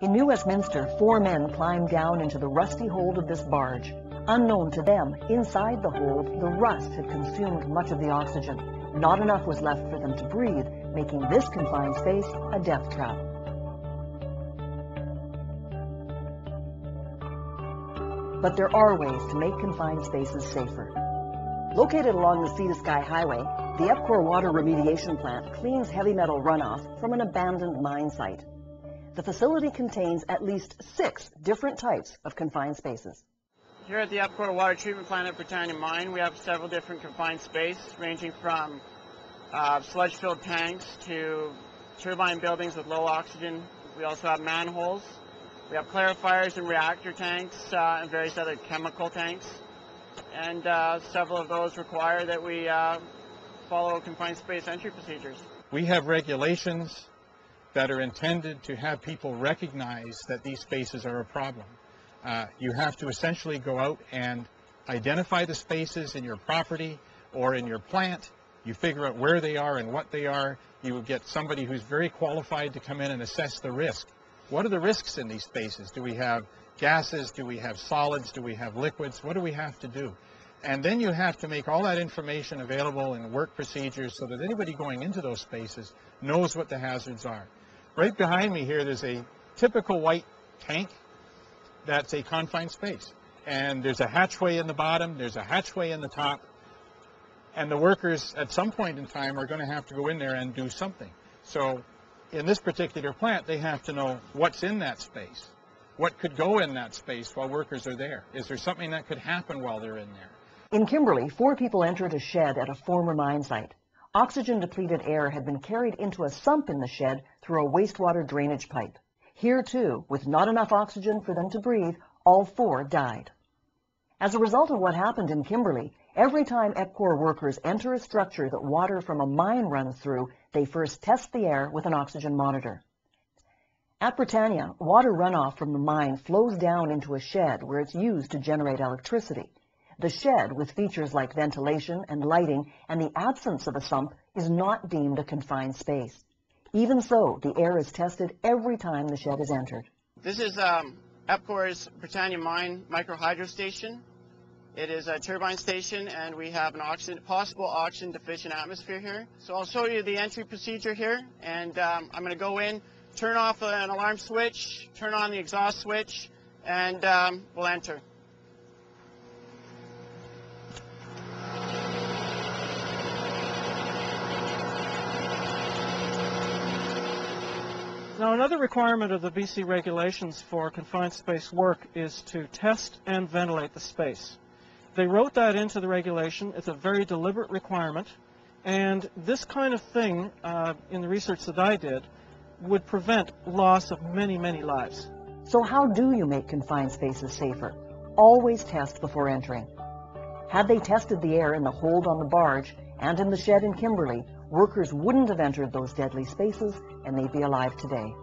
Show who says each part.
Speaker 1: In New Westminster, 4 men climbed down into the rusty hold of this barge. Unknown to them, inside the hold, the rust had consumed much of the oxygen. Not enough was left for them to breathe, making this confined space a death trap. But there are ways to make confined spaces safer. Located along the Sea to Sky Highway, the EPCOR water remediation plant cleans heavy metal runoff from an abandoned mine site. The facility contains at least 6 different types of confined spaces.
Speaker 2: Here at the EPCOR water treatment plant at Britannia Mine, we have several different confined spaces, ranging from sludge-filled tanks to turbine buildings with low oxygen. We also have manholes. We have clarifiers and reactor tanks and various other chemical tanks. And several of those require that we follow confined space entry procedures.
Speaker 3: We have regulations that are intended to have people recognize that these spaces are a problem. You have to essentially go out and identify the spaces in your property or in your plant. You figure out where they are and what they are. You will get somebody who's very qualified to come in and assess the risk. What are the risks in these spaces? Do we have gases? Do we have solids? Do we have liquids? What do we have to do? And then you have to make all that information available in work procedures so that anybody going into those spaces knows what the hazards are. Right behind me here, there's a typical white tank. That's a confined space. And there's a hatchway in the bottom, there's a hatchway in the top, and the workers at some point in time are going to have to go in there and do something. So in this particular plant, they have to know what's in that space. What could go in that space while workers are there? Is there something that could happen while they're in there?
Speaker 1: In Kimberley, 4 people entered a shed at a former mine site. Oxygen-depleted air had been carried into a sump in the shed through a wastewater drainage pipe. Here, too, with not enough oxygen for them to breathe, all 4 died. As a result of what happened in Kimberley, every time EPCOR workers enter a structure that water from a mine runs through, they first test the air with an oxygen monitor. At Britannia, water runoff from the mine flows down into a shed where it's used to generate electricity. The shed, with features like ventilation and lighting and the absence of a sump, is not deemed a confined space. Even so, the air is tested every time the shed is entered.
Speaker 2: This is EPCOR's Britannia Mine microhydro station. It is a turbine station, and we have an possible oxygen-deficient atmosphere here. So I'll show you the entry procedure here, and I'm going to go in, turn off an alarm switch, turn on the exhaust switch, and we'll enter.
Speaker 4: Now, another requirement of the BC regulations for confined space work is to test and ventilate the space. They wrote that into the regulation. It's a very deliberate requirement, and this kind of thing, in the research that I did, would prevent loss of many, many lives.
Speaker 1: So how do you make confined spaces safer? Always test before entering. Had they tested the air in the hold on the barge and in the shed in Kimberley, workers wouldn't have entered those deadly spaces, and they'd be alive today.